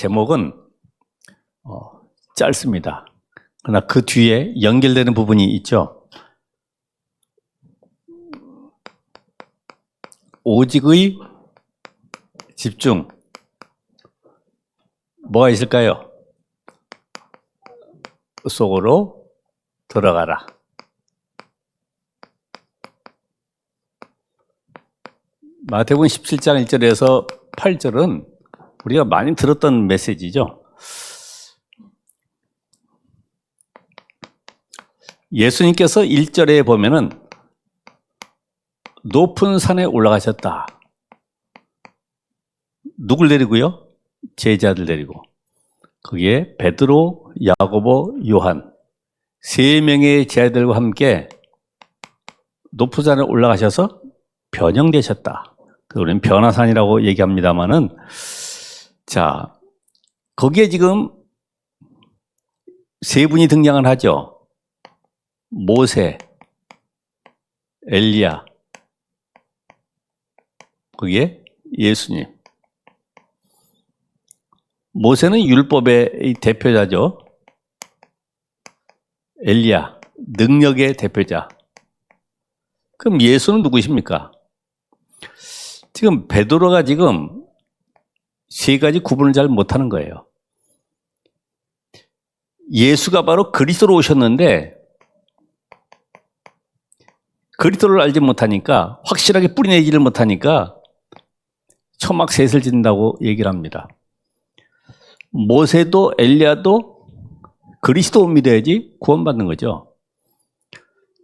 제목은 짧습니다. 그러나 그 뒤에 연결되는 부분이 있죠. 오직의 집중. 뭐가 있을까요? 속으로 들어가라. 마태복음 17장 1절에서 8절은 우리가 많이 들었던 메시지죠. 예수님께서 1절에 보면은 높은 산에 올라가셨다. 누굴 데리고요? 제자들 데리고. 그게 베드로, 야고보, 요한 세 명의 제자들과 함께 높은 산에 올라가셔서 변형되셨다. 우리는 변화산이라고 얘기합니다만은, 자, 거기에 지금 세 분이 등장을 하죠. 모세, 엘리야, 그게 예수님. 모세는 율법의 대표자죠. 엘리야, 능력의 대표자. 그럼 예수는 누구십니까? 지금 베드로가 지금 세 가지 구분을 잘 못하는 거예요. 예수가 바로 그리스도로 오셨는데 그리스도를 알지 못하니까, 확실하게 뿌리내지를 못하니까 초막셋을 짓는다고 얘기를 합니다. 모세도 엘리야도 그리스도 믿어야지 구원받는 거죠.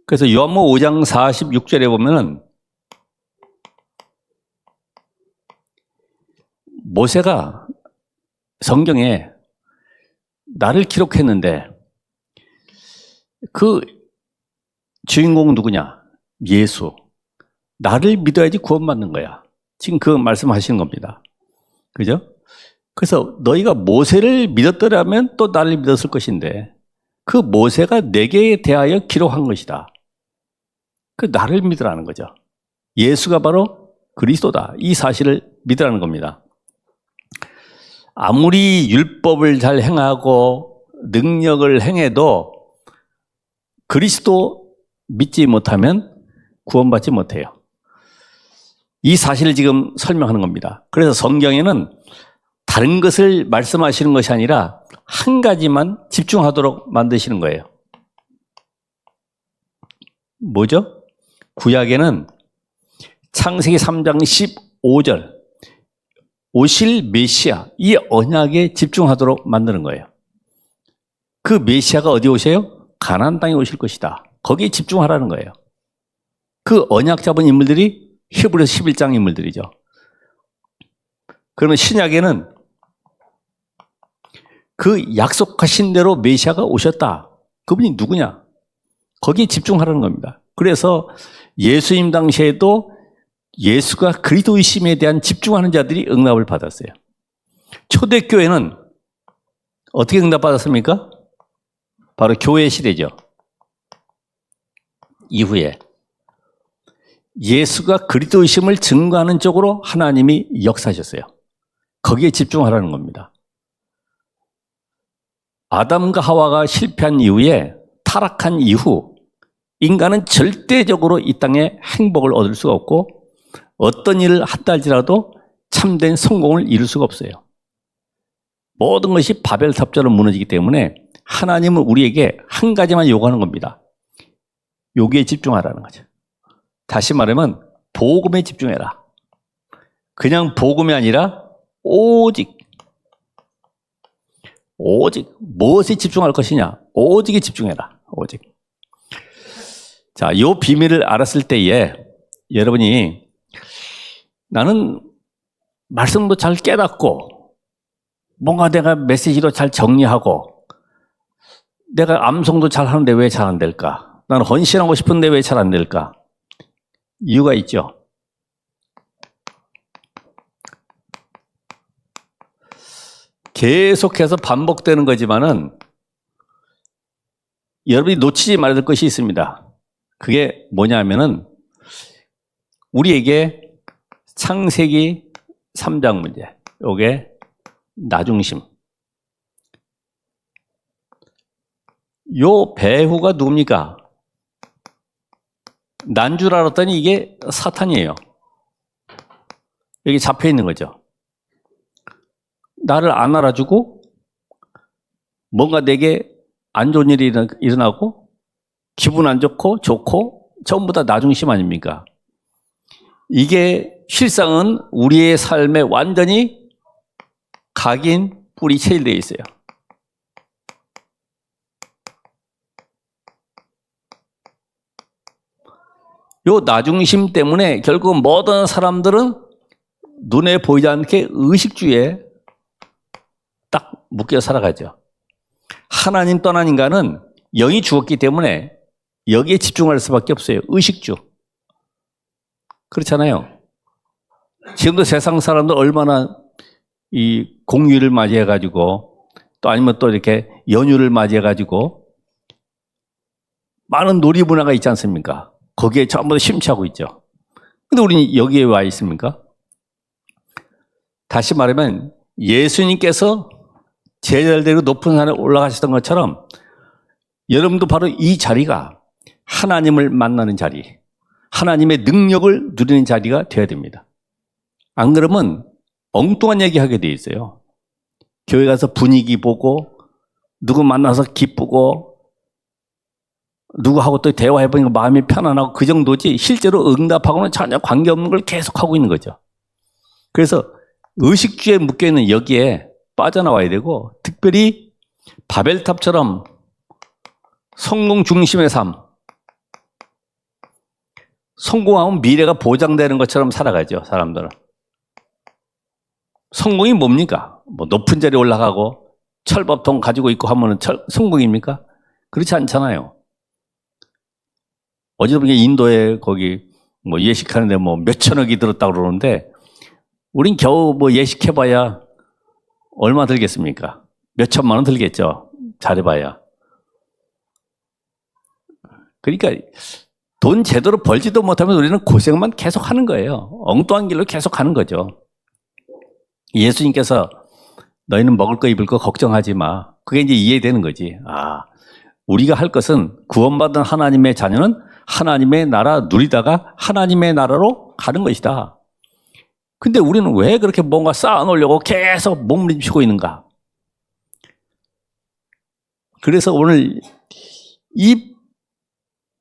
그래서 요한복음 5장 46절에 보면은 모세가 성경에 나를 기록했는데 그 주인공은 누구냐? 예수. 나를 믿어야지 구원받는 거야. 지금 그 말씀하시는 겁니다. 그죠? 그래서 너희가 모세를 믿었더라면 또 나를 믿었을 것인데 그 모세가 내게 대하여 기록한 것이다. 그 나를 믿으라는 거죠. 예수가 바로 그리스도다. 이 사실을 믿으라는 겁니다. 아무리 율법을 잘 행하고 능력을 행해도 그리스도 믿지 못하면 구원받지 못해요. 이 사실을 지금 설명하는 겁니다. 그래서 성경에는 다른 것을 말씀하시는 것이 아니라 한 가지만 집중하도록 만드시는 거예요. 뭐죠? 구약에는 창세기 3장 15절 오실 메시아, 이 언약에 집중하도록 만드는 거예요. 그 메시아가 어디 오세요? 가나안 땅에 오실 것이다. 거기에 집중하라는 거예요. 그 언약 잡은 인물들이 히브리서 11장 인물들이죠. 그러면 신약에는 그 약속하신 대로 메시아가 오셨다. 그분이 누구냐? 거기에 집중하라는 겁니다. 그래서 예수님 당시에도 예수가 그리스도이심에 대한 집중하는 자들이 응답을 받았어요. 초대교회는 어떻게 응답받았습니까? 바로 교회 시대죠. 이후에 예수가 그리스도이심을 증거하는 쪽으로 하나님이 역사하셨어요. 거기에 집중하라는 겁니다. 아담과 하와가 실패한 이후에, 타락한 이후 인간은 절대적으로 이 땅에 행복을 얻을 수가 없고 어떤 일을 한다 할지라도 참된 성공을 이룰 수가 없어요. 모든 것이 바벨탑처럼 무너지기 때문에 하나님은 우리에게 한 가지만 요구하는 겁니다. 여기에 집중하라는 거죠. 다시 말하면 복음에 집중해라. 그냥 복음이 아니라 오직 무엇에 집중할 것이냐? 오직에 집중해라. 오직. 자, 이 비밀을 알았을 때에 여러분이 나는 말씀도 잘 깨닫고 뭔가 내가 메시지도 잘 정리하고 내가 암송도 잘 하는데 왜 잘 안 될까? 나는 헌신하고 싶은데 왜 잘 안 될까? 이유가 있죠. 계속해서 반복되는 거지만은 여러분이 놓치지 말아야 될 것이 있습니다. 그게 뭐냐면은 우리에게 창세기 3장 문제, 요게 나중심. 요 배후가 누굽니까? 난 줄 알았더니 이게 사탄이에요. 여기 잡혀 있는 거죠. 나를 안 알아주고 뭔가 내게 안 좋은 일이 일어나고 기분 안 좋고 좋고 전부 다 나중심 아닙니까? 이게 실상은 우리의 삶에 완전히 각인 뿌리 체일되어 있어요. 요 나중심 때문에 결국 모든 사람들은 눈에 보이지 않게 의식주의에 딱 묶여 살아가죠. 하나님 떠난 인간은 영이 죽었기 때문에 여기에 집중할 수밖에 없어요. 의식주. 그렇잖아요. 지금도 세상 사람들 얼마나 이 공휴일을 맞이해가지고 또 아니면 또 이렇게 연휴를 맞이해가지고 많은 놀이 문화가 있지 않습니까? 거기에 전부 다 심취하고 있죠. 근데 우리는 여기에 와 있습니까? 다시 말하면 예수님께서 제자를 데리고 높은 산에 올라가셨던 것처럼 여러분도 바로 이 자리가 하나님을 만나는 자리, 하나님의 능력을 누리는 자리가 되어야 됩니다. 안 그러면 엉뚱한 얘기하게 돼 있어요. 교회 가서 분위기 보고 누구 만나서 기쁘고 누구하고 또 대화해보니까 마음이 편안하고 그 정도지 실제로 응답하고는 전혀 관계없는 걸 계속하고 있는 거죠. 그래서 의식주에 묶여있는 여기에 빠져나와야 되고 특별히 바벨탑처럼 성공 중심의 삶, 성공하면 미래가 보장되는 것처럼 살아가죠. 사람들은. 성공이 뭡니까? 뭐 높은 자리에 올라가고 철밥통 가지고 있고 하면 성공입니까? 그렇지 않잖아요. 어제도 보니까 인도에 거기 뭐 예식하는데 뭐 몇천억이 들었다고 그러는데 우린 겨우 뭐 예식해봐야 얼마 들겠습니까? 몇천만 원 들겠죠. 잘해봐야. 그러니까 돈 제대로 벌지도 못하면 우리는 고생만 계속 하는 거예요. 엉뚱한 길로 계속 가는 거죠. 예수님께서 너희는 먹을 거 입을 거 걱정하지 마. 그게 이제 이해되는 거지. 아, 우리가 할 것은 구원받은 하나님의 자녀는 하나님의 나라 누리다가 하나님의 나라로 가는 것이다. 근데 우리는 왜 그렇게 뭔가 쌓아놓으려고 계속 몸부림치고 있는가? 그래서 오늘 이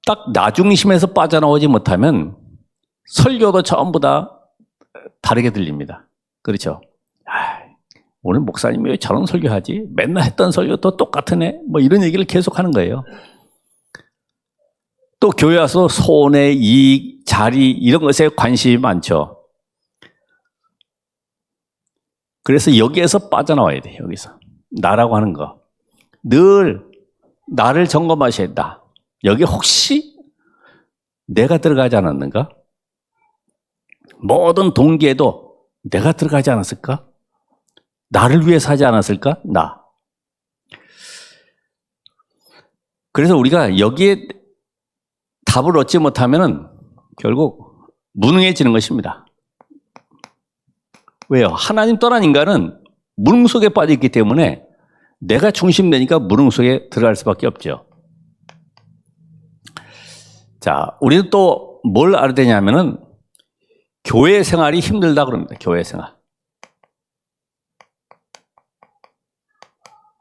딱 나중심에서 빠져나오지 못하면 설교도 전부 다 다르게 들립니다. 그렇죠? 오늘 목사님이 왜 저런 설교하지? 맨날 했던 설교도 똑같은 애? 뭐 이런 얘기를 계속 하는 거예요. 또 교회 와서 손해, 이익, 자리 이런 것에 관심이 많죠. 그래서 여기에서 빠져나와야 돼. 여기서. 나라고 하는 거. 늘 나를 점검하셔야 된다. 여기 혹시 내가 들어가지 않았는가? 모든 동기에도 내가 들어가지 않았을까? 나를 위해서 하지 않았을까? 나. 그래서 우리가 여기에 답을 얻지 못하면 결국 무능해지는 것입니다. 왜요? 하나님 떠난 인간은 무능 속에 빠져 있기 때문에 내가 중심되니까 무능 속에 들어갈 수밖에 없죠. 자, 우리는 또 뭘 알아야 되냐면은 교회 생활이 힘들다 그럽니다. 교회 생활.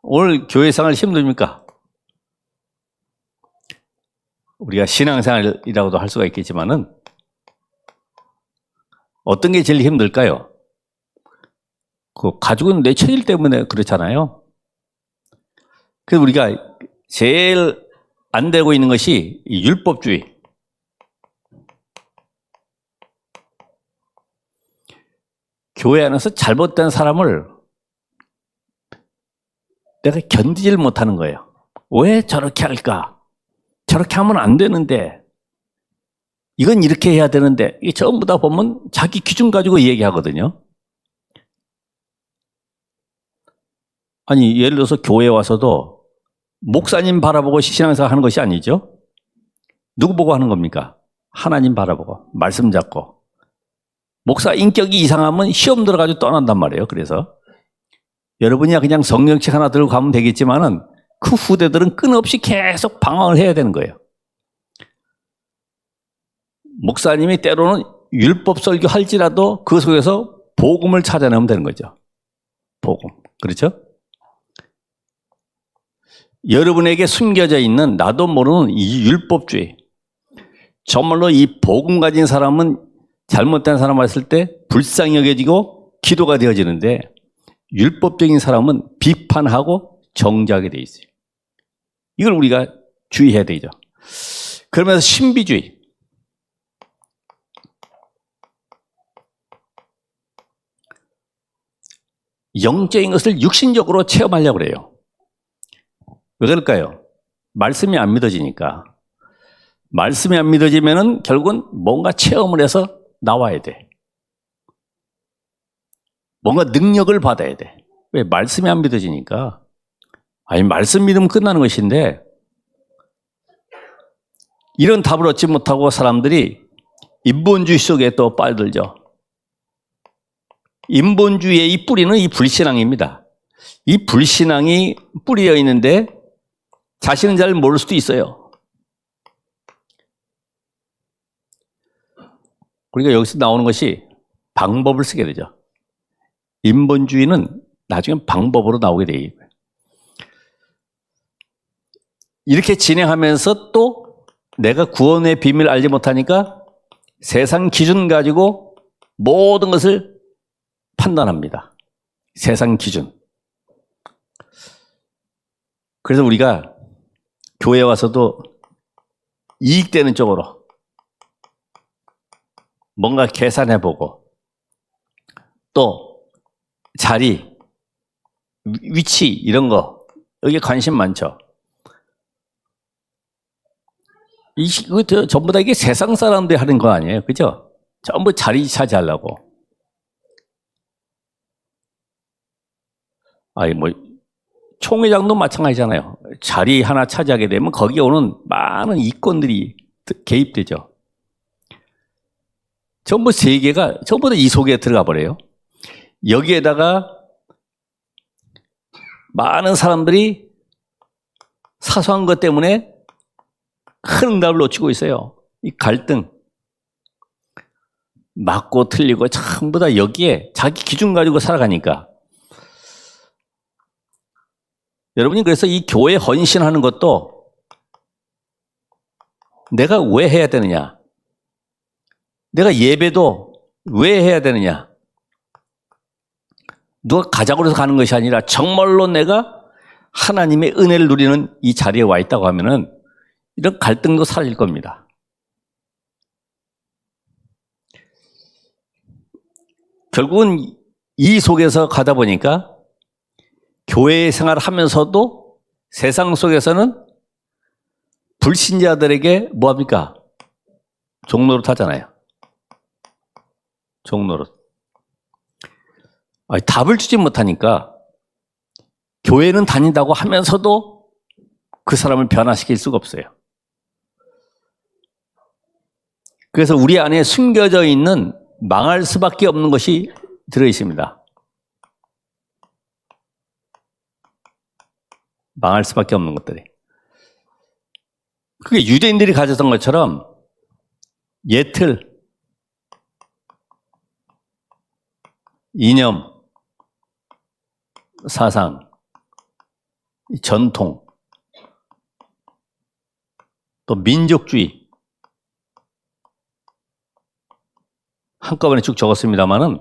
오늘 교회 생활 힘듭니까? 우리가 신앙생활이라고도 할 수가 있겠지만은 어떤 게 제일 힘들까요? 그 가족은 내 처질 때문에 그렇잖아요. 그래서 우리가 제일 안 되고 있는 것이 율법주의. 교회 안에서 잘못된 사람을 내가 견디질 못하는 거예요. 왜 저렇게 할까? 저렇게 하면 안 되는데, 이건 이렇게 해야 되는데, 이게 전부 다 보면 자기 기준 가지고 얘기하거든요. 아니, 예를 들어서 교회에 와서도 목사님 바라보고 신앙생활 하는 것이 아니죠. 누구 보고 하는 겁니까? 하나님 바라보고, 말씀 잡고. 목사 인격이 이상하면 시험 들어가지고 떠난단 말이에요. 그래서 여러분이 그냥 성경책 하나 들고 가면 되겠지만은 그 후대들은 끊임없이 계속 방황을 해야 되는 거예요. 목사님이 때로는 율법 설교 할지라도 그 속에서 복음을 찾아내면 되는 거죠. 복음. 그렇죠? 여러분에게 숨겨져 있는 나도 모르는 이 율법주의. 정말로 이 복음 가진 사람은 잘못된 사람 봤을 때 불쌍히 여겨지고 기도가 되어지는데 율법적인 사람은 비판하고 정죄하게 돼 있어요. 이걸 우리가 주의해야 되죠. 그러면서 신비주의. 영적인 것을 육신적으로 체험하려고 그래요. 왜 그럴까요? 말씀이 안 믿어지니까. 말씀이 안 믿어지면은 결국은 뭔가 체험을 해서 나와야 돼. 뭔가 능력을 받아야 돼. 왜? 말씀이 안 믿어지니까. 아니, 말씀 믿으면 끝나는 것인데, 이런 답을 얻지 못하고 사람들이 인본주의 속에 또 빠져들죠. 인본주의의 이 뿌리는 이 불신앙입니다. 이 불신앙이 뿌리어 있는데 자신은 잘 모를 수도 있어요. 우리가 여기서 나오는 것이 방법을 쓰게 되죠. 인본주의는 나중에 방법으로 나오게 돼요. 이렇게 진행하면서 또 내가 구원의 비밀을 알지 못하니까 세상 기준 가지고 모든 것을 판단합니다. 세상 기준. 그래서 우리가 교회 와서도 이익되는 쪽으로 뭔가 계산해보고 또 자리, 위치 이런 거 여기에 관심 많죠. 이거 전부 다 이게 세상 사람들이 하는 거 아니에요, 그죠? 전부 자리 차지하려고. 아니 뭐 총회장도 마찬가지잖아요. 자리 하나 차지하게 되면 거기에 오는 많은 이권들이 개입되죠. 전부 세계가 전부 다 이 속에 들어가 버려요. 여기에다가 많은 사람들이 사소한 것 때문에 큰 응답을 놓치고 있어요. 이 갈등, 맞고 틀리고 전부 다 여기에 자기 기준 가지고 살아가니까. 여러분이 그래서 이 교회 헌신하는 것도 내가 왜 해야 되느냐? 내가 예배도 왜 해야 되느냐? 누가 가자고 해서 가는 것이 아니라 정말로 내가 하나님의 은혜를 누리는 이 자리에 와 있다고 하면은 이런 갈등도 사라질 겁니다. 결국은 이 속에서 가다 보니까 교회 생활을 하면서도 세상 속에서는 불신자들에게 뭐합니까? 종노릇 하잖아요. 종노릇. 아니, 답을 주지 못하니까 교회는 다닌다고 하면서도 그 사람을 변화시킬 수가 없어요. 그래서 우리 안에 숨겨져 있는 망할 수밖에 없는 것이 들어있습니다. 망할 수밖에 없는 것들이. 그게 유대인들이 가졌던 것처럼 예틀, 이념, 사상, 전통, 또 민족주의 한꺼번에 쭉 적었습니다만은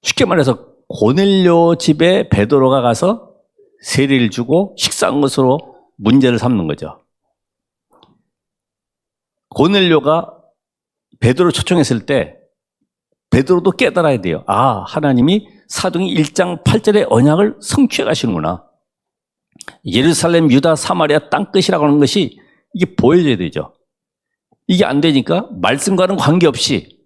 쉽게 말해서 고넬료 집에 베드로가 가서 세례를 주고 식사한 것으로 문제를 삼는 거죠. 고넬료가 베드로 초청했을 때 베드로도 깨달아야 돼요. 아, 하나님이 사도행전 1장 8절의 언약을 성취해 가시는구나. 예루살렘, 유다, 사마리아 땅끝이라고 하는 것이 이게 보여져야 되죠. 이게 안 되니까 말씀과는 관계없이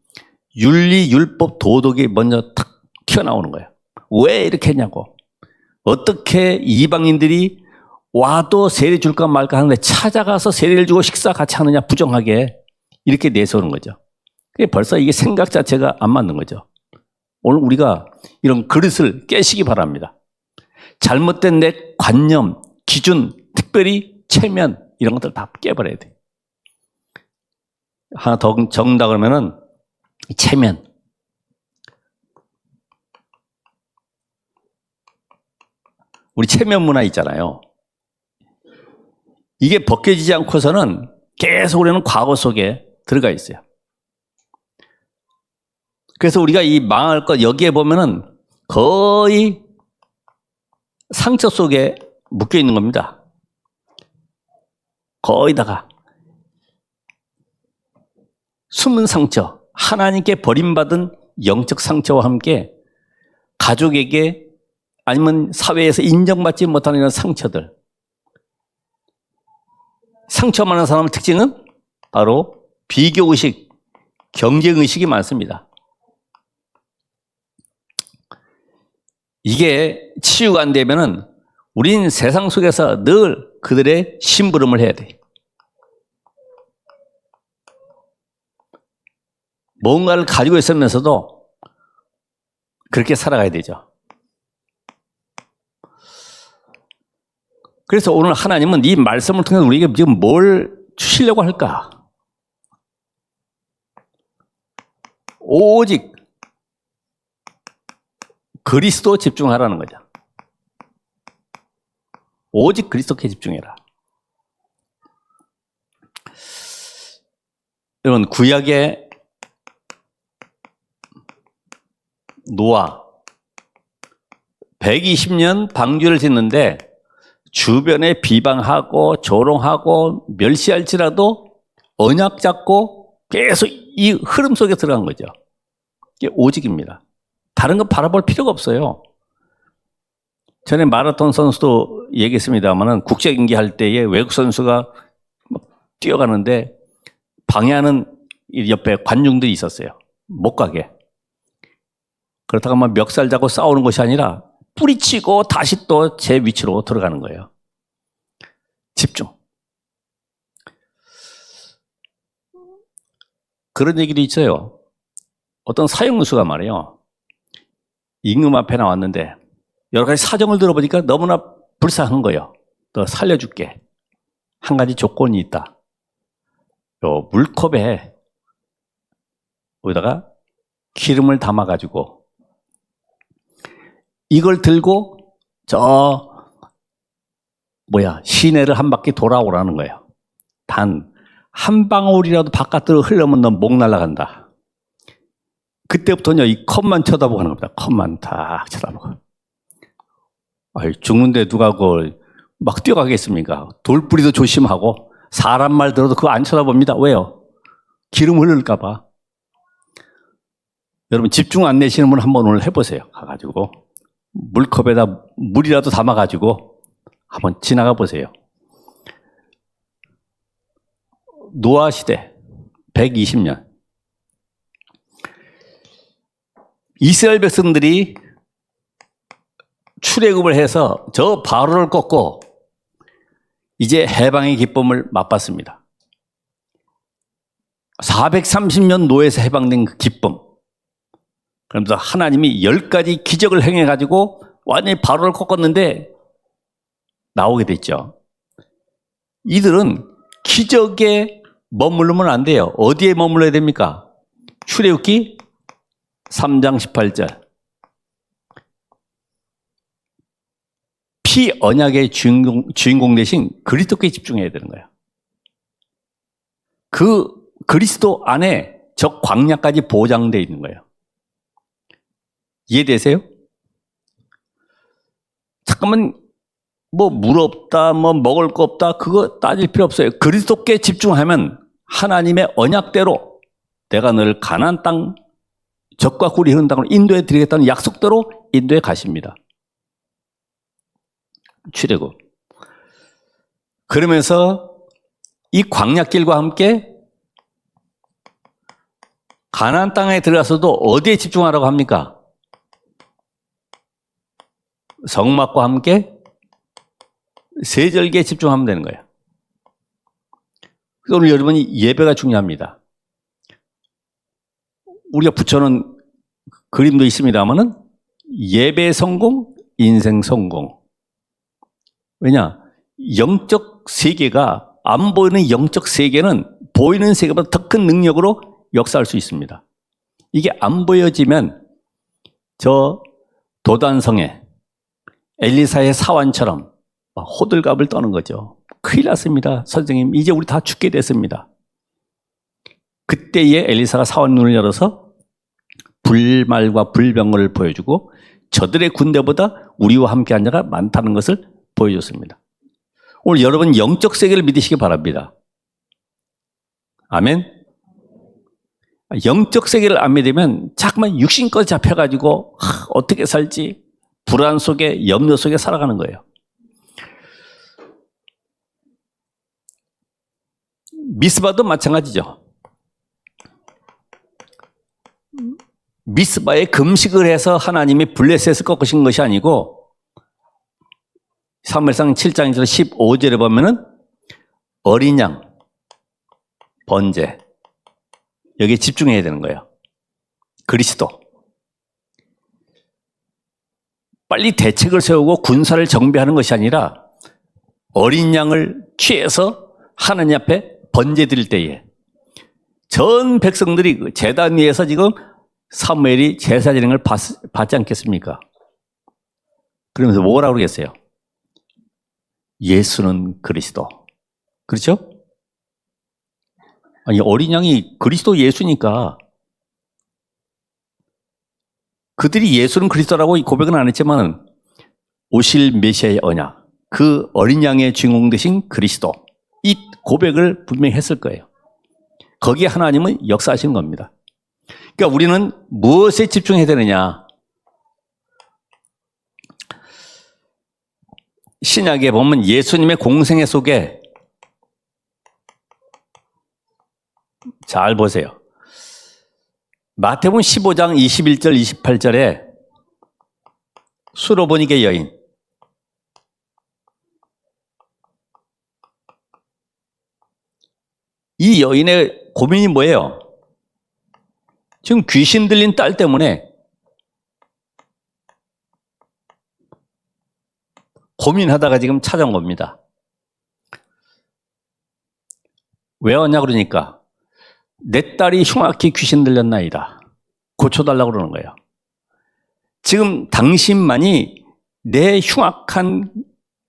윤리, 율법, 도덕이 먼저 탁 튀어나오는 거예요. 왜 이렇게 했냐고. 어떻게 이방인들이 와도 세례 줄까 말까 하는데 찾아가서 세례를 주고 식사 같이 하느냐, 부정하게. 이렇게 내세우는 거죠. 벌써 이게 생각 자체가 안 맞는 거죠. 오늘 우리가 이런 그릇을 깨시기 바랍니다. 잘못된 내 관념, 기준, 특별히 체면 이런 것들 다 깨버려야 돼. 하나 더 적는다 그러면은 체면. 우리 체면 문화 있잖아요. 이게 벗겨지지 않고서는 계속 우리는 과거 속에 들어가 있어요. 그래서 우리가 이 망할 것 여기에 보면은 거의 상처 속에 묶여 있는 겁니다. 거의다가 숨은 상처, 하나님께 버림받은 영적 상처와 함께 가족에게 아니면 사회에서 인정받지 못하는 이런 상처들. 상처 많은 사람의 특징은 바로 비교의식, 경쟁의식이 많습니다. 이게 치유가 안 되면은 우린 세상 속에서 늘 그들의 심부름을 해야 돼. 뭔가를 가지고 있으면서도 그렇게 살아가야 되죠. 그래서 오늘 하나님은 이 말씀을 통해서 우리에게 지금 뭘 주시려고 할까? 오직 그리스도 집중하라는 거죠. 오직 그리스도께 집중해라. 여러분, 구약의 노아 120년 방주를 짓는데 주변에 비방하고 조롱하고 멸시할지라도 언약 잡고 계속 이 흐름 속에 들어간 거죠. 이게 오직입니다. 다른 거 바라볼 필요가 없어요. 전에 마라톤 선수도 얘기했습니다만은 국제 경기 할 때에 외국 선수가 뛰어가는데 방해하는 옆에 관중들이 있었어요. 못 가게. 그렇다가 막 멱살 잡고 싸우는 것이 아니라 뿌리치고 다시 또 제 위치로 들어가는 거예요. 집중. 그런 얘기도 있어요. 어떤 사형수가 말이에요. 임금 앞에 나왔는데 여러 가지 사정을 들어보니까 너무나 불쌍한 거예요. 너 살려줄게. 한 가지 조건이 있다. 요 물컵에 여기다가 기름을 담아가지고 이걸 들고 시내를 한 바퀴 돌아오라는 거예요. 단 한 방울이라도 바깥으로 흘러면 너 목 날아간다. 그때부터는요, 이 컵만 쳐다보고 하는 겁니다. 컵만 딱 쳐다보고. 죽는데 누가 막 뛰어가겠습니까? 돌뿌리도 조심하고 사람 말 들어도 그거 안 쳐다봅니다. 왜요? 기름 흐를까봐. 여러분 집중 안 내시는 분 한번 오늘 해보세요. 가가지고 물컵에다 물이라도 담아가지고 한번 지나가 보세요. 노아 시대 120년 이스라엘 백성들이 출애굽을 해서 저 바로를 꺾고 이제 해방의 기쁨을 맛봤습니다. 430년 노예에서 해방된 그 기쁨. 그러면서 하나님이 10가지 기적을 행해가지고 완전히 바로를 꺾었는데 나오게 됐죠. 이들은 기적에 머무르면 안 돼요. 어디에 머물러야 됩니까? 출애굽기 3장 18절. 피언약의 주인공 대신 그리스도께 집중해야 되는 거예요. 그 그리스도 안에 저 광야까지 보장되어 있는 거예요. 이해되세요? 잠깐만 물 없다, 먹을 거 없다, 그거 따질 필요 없어요. 그리스도께 집중하면 하나님의 언약대로 내가 너를 가나안 땅, 젖과 꿀이 흐르는 땅으로 인도해 드리겠다는 약속대로 인도에 가십니다. 출애굽. 그러면서 이 광야길과 함께 가나안 땅에 들어가서도 어디에 집중하라고 합니까? 성막과 함께 세절기에 집중하면 되는 거예요. 그래서 오늘 여러분이 예배가 중요합니다. 우리가 붙여놓은 그림도 있습니다만은 예배 성공, 인생 성공. 왜냐? 영적 세계가, 안 보이는 영적 세계는 보이는 세계보다 더 큰 능력으로 역사할 수 있습니다. 이게 안 보여지면 저 도단성에 엘리사의 사환처럼 호들갑을 떠는 거죠. 큰일 났습니다. 선생님, 이제 우리 다 죽게 됐습니다. 그때에 엘리사가 사환 눈을 열어서 불말과 불병거를 보여주고 저들의 군대보다 우리와 함께한 자가 많다는 것을 보여줬습니다. 오늘 여러분 영적 세계를 믿으시기 바랍니다. 아멘. 영적 세계를 안 믿으면 자꾸만 육신껏 잡혀가지고 어떻게 살지 불안 속에 염려 속에 살아가는 거예요. 미스바도 마찬가지죠. 미스바에 금식을 해서 하나님이 블레셋을 꺾으신 것이 아니고 사무엘상 7장 15절에 보면은 어린 양, 번제 여기에 집중해야 되는 거예요. 그리스도. 빨리 대책을 세우고 군사를 정비하는 것이 아니라 어린 양을 취해서 하나님 앞에 번제 드릴 때에 전 백성들이 제단 위에서 지금 사무엘이 제사 진행을 받지 않겠습니까? 그러면서 뭐라고 그러겠어요? 예수는 그리스도. 그렇죠? 아니, 어린 양이 그리스도 예수니까 그들이 예수는 그리스도라고 고백은 안 했지만 오실 메시아의 언약, 그 어린 양의 주인공 되신 그리스도, 이 고백을 분명히 했을 거예요. 거기에 하나님은 역사하시는 겁니다. 그러니까 우리는 무엇에 집중해야 되느냐? 신약에 보면 예수님의 공생애 속에 잘 보세요. 마태복음 15장 21절 28절에 수로보니게 여인, 이 여인의 고민이 뭐예요? 지금 귀신 들린 딸 때문에 고민하다가 지금 찾아온 겁니다. 왜 왔냐 그러니까 내 딸이 흉악히 귀신 들렸나이다. 고쳐달라고 그러는 거예요. 지금 당신만이 내 흉악한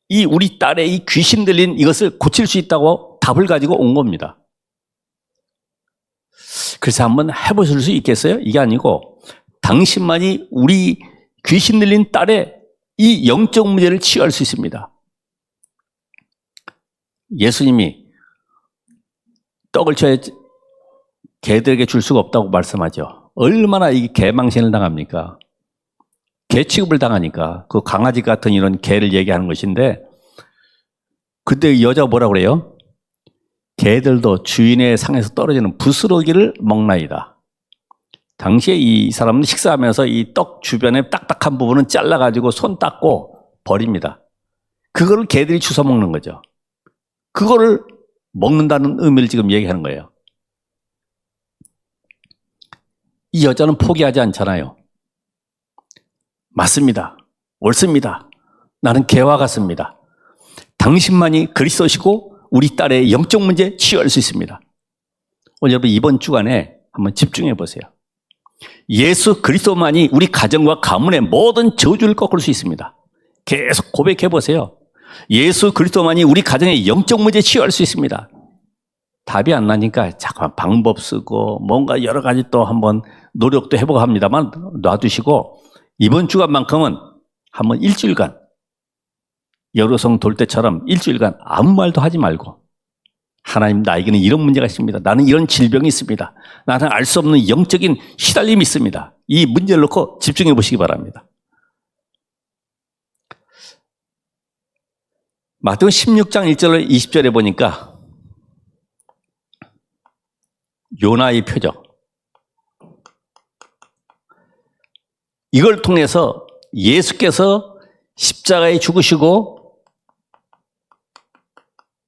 이 우리 딸의 이 귀신 들린 이것을 고칠 수 있다고 답을 가지고 온 겁니다. 그래서 한번 해보실 수 있겠어요? 이게 아니고 당신만이 우리 귀신 들린 딸의 이 영적 문제를 치유할 수 있습니다. 예수님이 떡을 쳐야 개들에게 줄 수가 없다고 말씀하죠. 얼마나 이 개망신을 당합니까? 개 취급을 당하니까 그 강아지 같은 이런 개를 얘기하는 것인데 그때 여자가 뭐라고 그래요? 개들도 주인의 상에서 떨어지는 부스러기를 먹나이다. 당시에 이 사람은 식사하면서 이 떡 주변에 딱딱한 부분은 잘라가지고 손 닦고 버립니다. 그거를 개들이 주워 먹는 거죠. 그거를 먹는다는 의미를 지금 얘기하는 거예요. 이 여자는 포기하지 않잖아요. 맞습니다. 옳습니다. 나는 개와 같습니다. 당신만이 그리스도시고 우리 딸의 영적 문제 치유할 수 있습니다. 오늘 여러분 이번 주간에 한번 집중해 보세요. 예수 그리스도만이 우리 가정과 가문의 모든 저주를 꺾을 수 있습니다. 계속 고백해 보세요. 예수 그리스도만이 우리 가정의 영적 문제 치유할 수 있습니다. 답이 안 나니까 잠깐 방법 쓰고 뭔가 여러 가지 또 한번 노력도 해보고 합니다만 놔두시고 이번 주간만큼은 한번 일주일간 여로성 돌 때처럼 일주일간 아무 말도 하지 말고 하나님 나에게는 이런 문제가 있습니다. 나는 이런 질병이 있습니다. 나는 알 수 없는 영적인 시달림이 있습니다. 이 문제를 놓고 집중해 보시기 바랍니다. 마태복음 16장 1절 20절에 보니까 요나의 표적, 이걸 통해서 예수께서 십자가에 죽으시고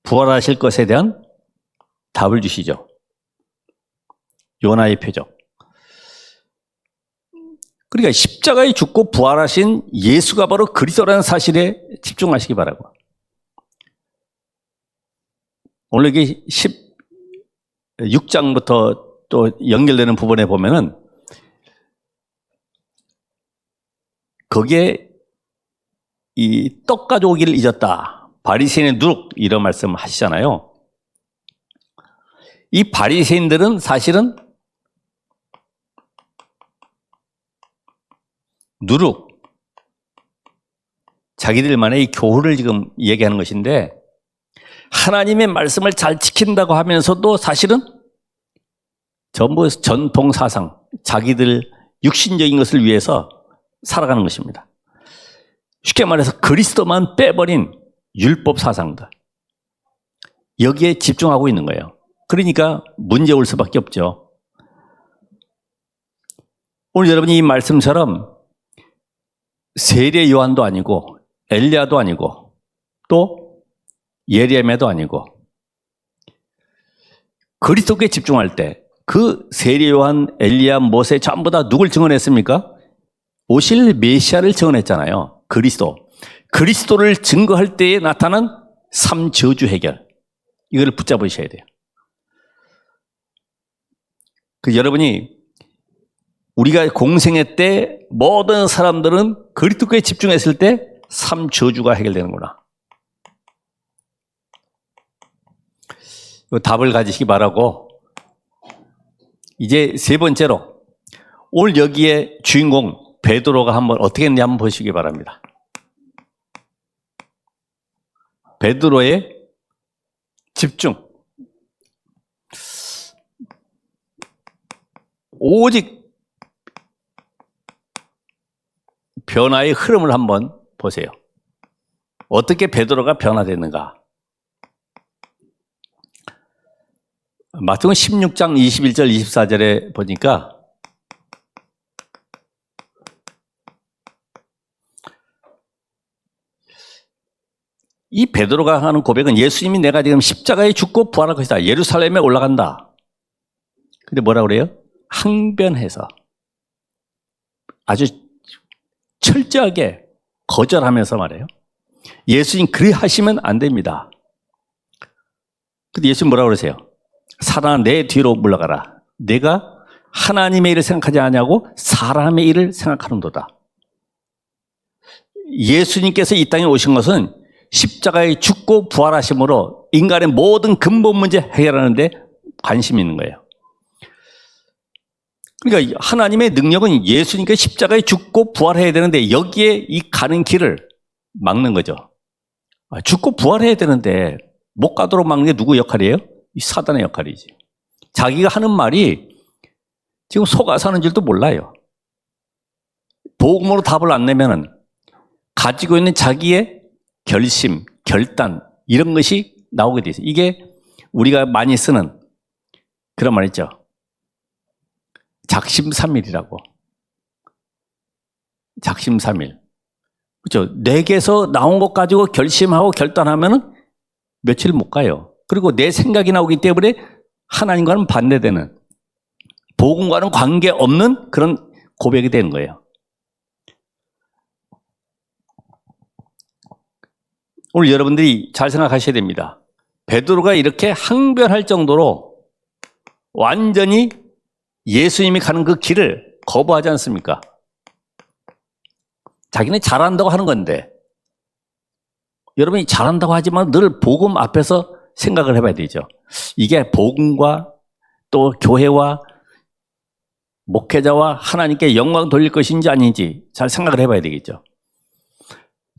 부활하실 것에 대한 답을 주시죠. 요나의 표적. 그러니까 십자가에 죽고 부활하신 예수가 바로 그리스도라는 사실에 집중하시기 바라고. 오늘 이게 16장부터 또 연결되는 부분에 보면은 거기에 이 떡 가져오기를 잊었다. 바리새인의 누룩 이런 말씀 하시잖아요. 이 바리새인들은 사실은 누룩, 자기들만의 이 교훈을 지금 얘기하는 것인데 하나님의 말씀을 잘 지킨다고 하면서도 사실은 전부 전통 사상, 자기들 육신적인 것을 위해서 살아가는 것입니다. 쉽게 말해서 그리스도만 빼버린 율법 사상들, 여기에 집중하고 있는 거예요. 그러니까 문제 올 수밖에 없죠. 오늘 여러분이 이 말씀처럼 세례 요한도 아니고 엘리야도 아니고 또 예레미야도 아니고 그리스도께 집중할 때 그 세례 요한, 엘리야, 모세 전부 다 누굴 증언했습니까? 오실 메시아를 증언했잖아요. 그리스도를 증거할 때에 나타난 3저주 해결, 이걸 붙잡으셔야 돼요. 여러분이 우리가 공생애 때 모든 사람들은 그리스도께 집중했을 때 3저주가 해결되는구나. 답을 가지시기 바라고, 이제 세 번째로 오늘 여기에 주인공 베드로가 한번 어떻게 했는지 한번 보시기 바랍니다. 베드로의 집중. 오직 변화의 흐름을 한번 보세요. 어떻게 베드로가 변화됐는가? 마태복음 16장 21절 24절에 보니까 이 베드로가 하는 고백은 예수님이 내가 지금 십자가에 죽고 부활할 것이다. 예루살렘에 올라간다. 근데 뭐라고 그래요? 항변해서 아주 철저하게 거절하면서 말해요. 예수님 그리 하시면 안 됩니다. 근데 예수님 뭐라고 그러세요? 사람아 내 뒤로 물러가라. 내가 하나님의 일을 생각하지 않냐고 사람의 일을 생각하는도다. 예수님께서 이 땅에 오신 것은 십자가에 죽고 부활하심으로 인간의 모든 근본 문제 해결하는 데 관심이 있는 거예요. 그러니까 하나님의 능력은 예수님께 십자가에 죽고 부활해야 되는데 여기에 이 가는 길을 막는 거죠. 죽고 부활해야 되는데 못 가도록 막는 게 누구 역할이에요? 이 사단의 역할이지. 자기가 하는 말이 지금 속아서 하는 줄도 몰라요. 복음으로 답을 안 내면은 가지고 있는 자기의 결심, 결단 이런 것이 나오게 돼 있어요. 이게 우리가 많이 쓰는 그런 말 있죠. 작심삼일이라고. 작심삼일. 그렇죠. 내게서 나온 것 가지고 결심하고 결단하면은 며칠 못 가요. 그리고 내 생각이 나오기 때문에 하나님과는 반대되는, 복음과는 관계없는 그런 고백이 되는 거예요. 오늘 여러분들이 잘 생각하셔야 됩니다. 베드로가 이렇게 항변할 정도로 완전히 예수님이 가는 그 길을 거부하지 않습니까? 자기는 잘한다고 하는 건데, 여러분이 잘한다고 하지만 늘 복음 앞에서 생각을 해봐야 되죠. 이게 복음과 또 교회와 목회자와 하나님께 영광 돌릴 것인지 아닌지 잘 생각을 해봐야 되겠죠.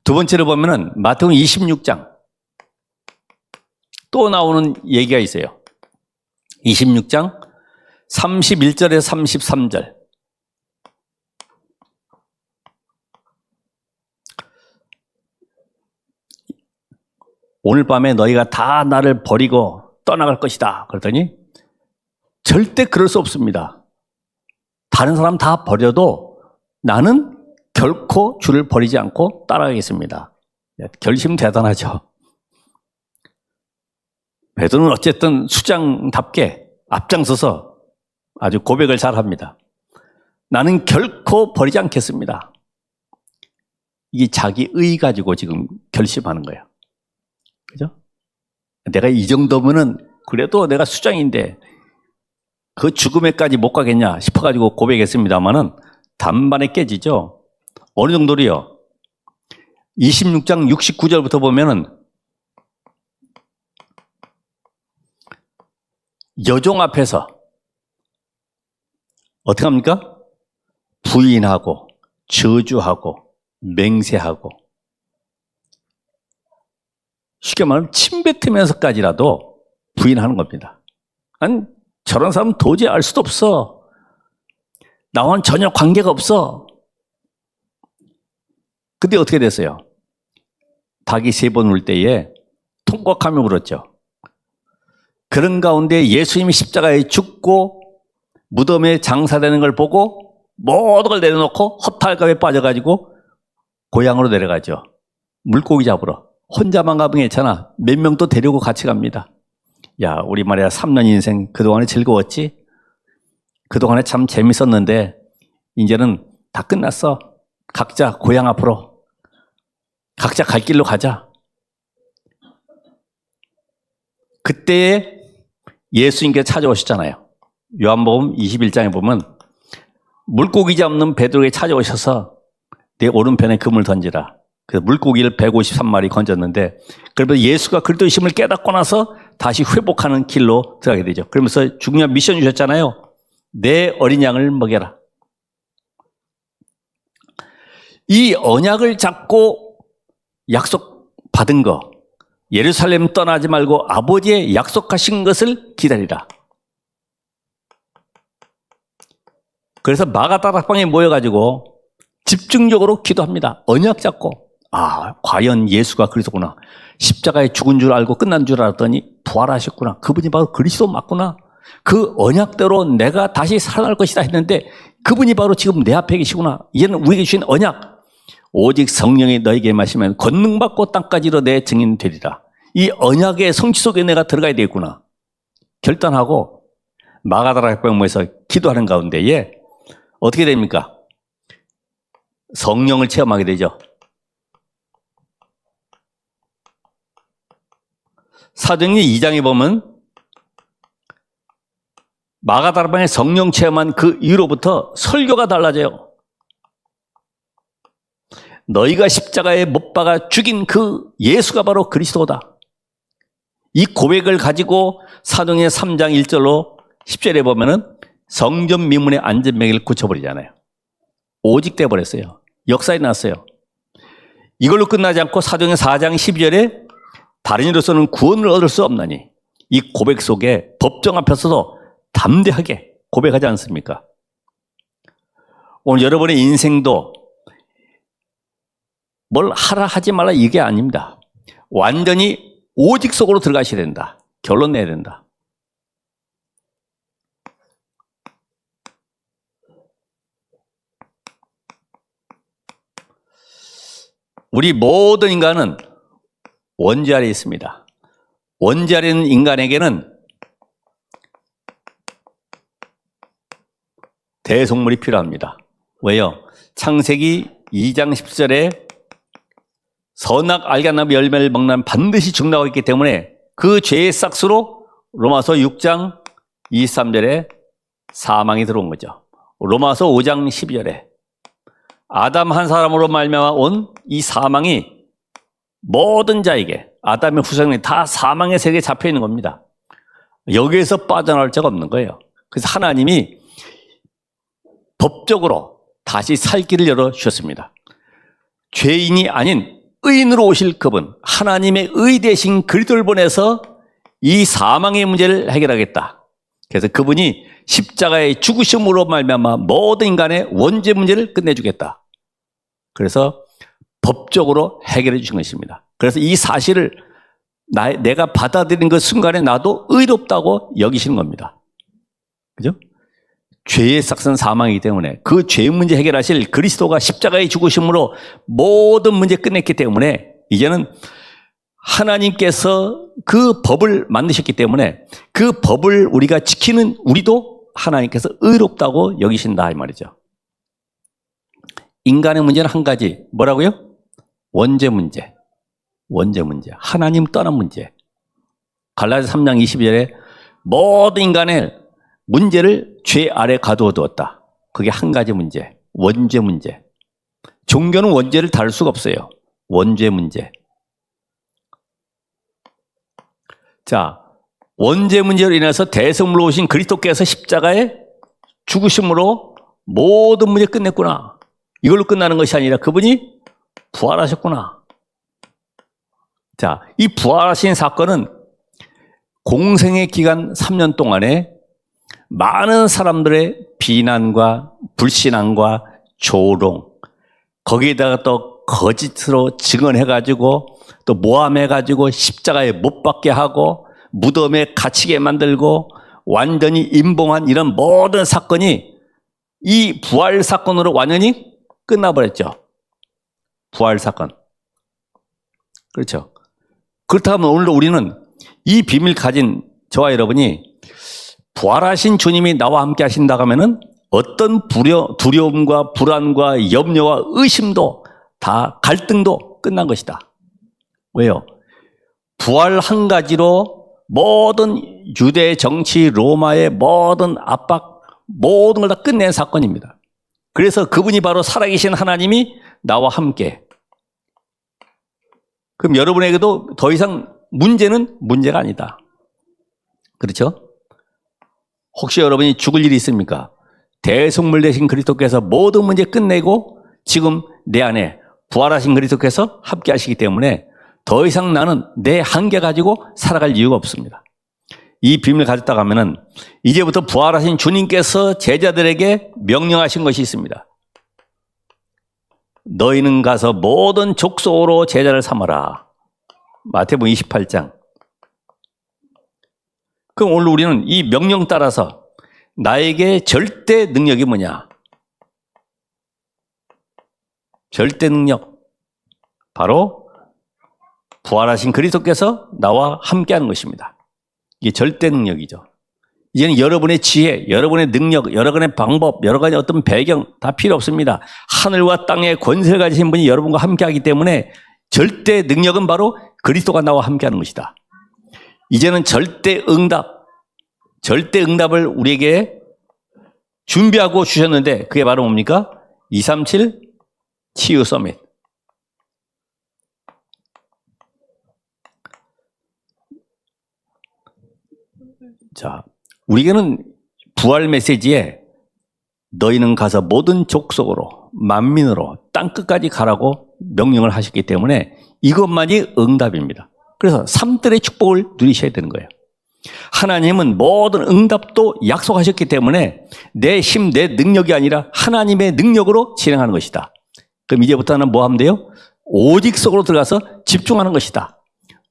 두 번째로 보면은 마태복음 26장 또 나오는 얘기가 있어요. 26장 31절에서 33절. 오늘 밤에 너희가 다 나를 버리고 떠나갈 것이다. 그랬더니 절대 그럴 수 없습니다. 다른 사람 다 버려도 나는 결코 주를 버리지 않고 따라가겠습니다. 결심 대단하죠. 베드로는 어쨌든 수장답게 앞장서서 아주 고백을 잘 합니다. 나는 결코 버리지 않겠습니다. 이게 자기 의 가지고 지금 결심하는 거예요. 그죠? 내가 이 정도면은 그래도 내가 수장인데 그 죽음에까지 못 가겠냐 싶어가지고 고백했습니다만은 단번에 깨지죠. 어느 정도로요? 26장 69절부터 보면은 여종 앞에서 어떻게 합니까? 부인하고 저주하고 맹세하고 쉽게 말하면 침 뱉으면서까지라도 부인하는 겁니다. 아니, 저런 사람 도저히 알 수도 없어. 나와는 전혀 관계가 없어. 근데 어떻게 됐어요? 닭이 3번 울 때에 통곡하며 울었죠. 그런 가운데 예수님이 십자가에 죽고 무덤에 장사되는 걸 보고 모든 걸 내려놓고 허탈감에 빠져가지고 고향으로 내려가죠. 물고기 잡으러. 혼자만 가면 괜찮아. 몇 명 또 데리고 같이 갑니다. 야, 우리 말이야 3년 인생 그동안에 즐거웠지? 그동안에 참 재밌었는데 이제는 다 끝났어. 각자 고향 앞으로. 각자 갈 길로 가자. 그때에 예수님께서 찾아오셨잖아요. 요한복음 21장에 보면 물고기 잡는 베드로에게 찾아오셔서 내 오른편에 금을 던지라. 그래서 물고기를 153마리 건졌는데 그러면서 예수가 그리스도이심을 깨닫고 나서 다시 회복하는 길로 들어가게 되죠. 그러면서 중요한 미션 주셨잖아요. 내 어린 양을 먹여라. 이 언약을 잡고 약속받은 거, 예루살렘 떠나지 말고 아버지의 약속하신 것을 기다리라. 그래서 마가다락방에 모여가지고 집중적으로 기도합니다. 언약 잡고. 아, 과연 예수가 그리스도구나. 십자가에 죽은 줄 알고 끝난 줄 알았더니 부활하셨구나. 그분이 바로 그리스도 맞구나. 그 언약대로 내가 다시 살아날 것이다 했는데 그분이 바로 지금 내 앞에 계시구나. 이제는 우리에게 주신 언약. 오직 성령이 너에게 마시면 권능받고 땅까지로 내 증인 되리라. 이 언약의 성취 속에 내가 들어가야 되겠구나. 결단하고 마가다락방에서 기도하는 가운데에 어떻게 됩니까? 성령을 체험하게 되죠. 사도행전 2장에 보면 마가다락방에 성령 체험한 그 이후로부터 설교가 달라져요. 너희가 십자가에 못 박아 죽인 그 예수가 바로 그리스도다. 이 고백을 가지고 사도행전 3장 1절로 10절에 보면은 성전 미문의 안전병을 고쳐버리잖아요. 오직 돼버렸어요. 역사에 났어요. 이걸로 끝나지 않고 사도행전 4장 12절에 다른 이로서는 구원을 얻을 수 없나니 이 고백 속에 법정 앞에서도 담대하게 고백하지 않습니까? 오늘 여러분의 인생도 뭘 하라 하지 말라 이게 아닙니다. 완전히 오직 속으로 들어가셔야 된다. 결론 내야 된다. 우리 모든 인간은 원죄 아래에 있습니다. 원죄 아래 있는 인간에게는 대속물이 필요합니다. 왜요? 창세기 2장 10절에 선악 알게 나무 열매를 먹는 반드시 죽는다고 했기 때문에 그 죄의 싹수로 로마서 6장 23절에 사망이 들어온 거죠. 로마서 5장 12절에 아담 한 사람으로 말미암아 온 이 사망이 모든 자에게 아담의 후손이 다 사망의 세계에 잡혀 있는 겁니다. 여기에서 빠져나올 자가 없는 거예요. 그래서 하나님이 법적으로 다시 살 길을 열어주셨습니다. 죄인이 아닌 의인으로 오실 그분, 하나님의 의 대신 그리스도를 보내서 이 사망의 문제를 해결하겠다. 그래서 그분이 십자가의 죽으심으로 말미암아 모든 인간의 원죄 문제를 끝내주겠다. 그래서 법적으로 해결해 주신 것입니다. 그래서 이 사실을 내가 받아들인 그 순간에 나도 의롭다고 여기시는 겁니다. 그죠? 죄의 싹은 사망이기 때문에 그 죄 문제 해결하실 그리스도가 십자가의 죽으심으로 모든 문제 끝냈기 때문에 이제는 하나님께서 그 법을 만드셨기 때문에 그 법을 우리가 지키는 우리도 하나님께서 의롭다고 여기신다 이 말이죠. 인간의 문제는 한 가지. 뭐라고요? 원죄 문제. 원죄 문제. 하나님 떠난 문제. 갈라디아 3장 22절에 모든 인간의 문제를 죄 아래 가두어 두었다. 그게 한 가지 문제. 원죄 문제. 종교는 원죄를 다룰 수가 없어요. 원죄 문제. 자, 원죄 문제로 인해서 대성물로 오신 그리스도께서 십자가에 죽으심으로 모든 문제 끝냈구나. 이걸로 끝나는 것이 아니라 그분이 부활하셨구나. 자, 이 부활하신 사건은 공생의 기간 3년 동안에 많은 사람들의 비난과 불신앙과 조롱, 거기에다가 또 거짓으로 증언해가지고 또 모함해가지고 십자가에 못 박게 하고 무덤에 갇히게 만들고 완전히 임봉한 이런 모든 사건이 이 부활 사건으로 완전히 끝나버렸죠. 부활 사건. 그렇죠. 그렇다면 오늘 우리는 이 비밀 가진 저와 여러분이 부활하신 주님이 나와 함께 하신다고 하면은 어떤 두려움과 불안과 염려와 의심도 다 갈등도 끝난 것이다. 왜요? 부활 한 가지로 모든 유대 정치 로마의 모든 압박 모든 걸 다 끝낸 사건입니다. 그래서 그분이 바로 살아계신 하나님이 나와 함께. 그럼 여러분에게도 더 이상 문제는 문제가 아니다. 그렇죠? 혹시 여러분이 죽을 일이 있습니까? 대속물 되신 그리스도께서 모든 문제 끝내고 지금 내 안에 부활하신 그리스도께서 함께 하시기 때문에 더 이상 나는 내 한계 가지고 살아갈 이유가 없습니다. 이 비밀을 가졌다고 하면은 이제부터 부활하신 주님께서 제자들에게 명령하신 것이 있습니다. 너희는 가서 모든 족속으로 제자를 삼아라. 마태복음 28장. 그럼 오늘 우리는 이 명령 따라서 나에게 절대 능력이 뭐냐? 절대 능력. 바로 부활하신 그리스도께서 나와 함께하는 것입니다. 이게 절대 능력이죠. 이제는 여러분의 지혜, 여러분의 능력, 여러분의 방법, 여러 가지 어떤 배경 다 필요 없습니다. 하늘과 땅의 권세를 가지신 분이 여러분과 함께하기 때문에 절대 능력은 바로 그리스도가 나와 함께하는 것이다. 이제는 절대 응답을 우리에게 준비하고 주셨는데 그게 바로 뭡니까? 237 치유 서밋. 자, 우리에게는 부활 메시지에 너희는 가서 모든 족속으로 만민으로 땅끝까지 가라고 명령을 하셨기 때문에 이것만이 응답입니다. 그래서 3들의 축복을 누리셔야 되는 거예요. 하나님은 모든 응답도 약속하셨기 때문에 내 힘, 내 능력이 아니라 하나님의 능력으로 진행하는 것이다. 그럼 이제부터는 뭐 하면 돼요? 오직 속으로 들어가서 집중하는 것이다.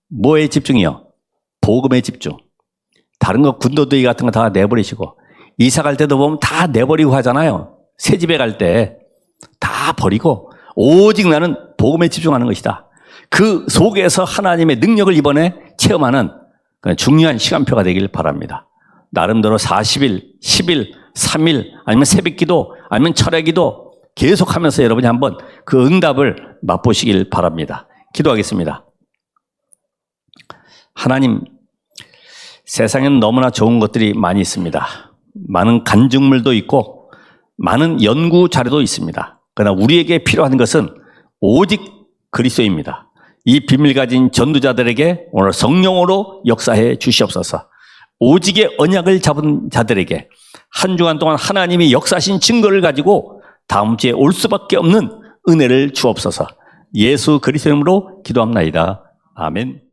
뭐에 집중이요? 복음에 집중. 다른 거 군더더기 같은 거 다 내버리시고 이사 갈 때도 보면 다 내버리고 하잖아요. 새 집에 갈 때 다 버리고 오직 나는 복음에 집중하는 것이다. 그 속에서 하나님의 능력을 이번에 체험하는 중요한 시간표가 되길 바랍니다. 나름대로 40일, 10일, 3일 아니면 새벽기도 아니면 철야기도 계속하면서 여러분이 한번 그 응답을 맛보시길 바랍니다. 기도하겠습니다. 하나님, 세상에는 너무나 좋은 것들이 많이 있습니다. 많은 간증물도 있고 많은 연구 자료도 있습니다. 그러나 우리에게 필요한 것은 오직 그리스도입니다. 이 비밀 가진 전도자들에게 오늘 성령으로 역사해 주시옵소서. 오직의 언약을 잡은 자들에게 한 주간 동안 하나님이 역사하신 증거를 가지고 다음 주에 올 수밖에 없는 은혜를 주옵소서. 예수 그리스도 이름으로 기도합나이다. 아멘.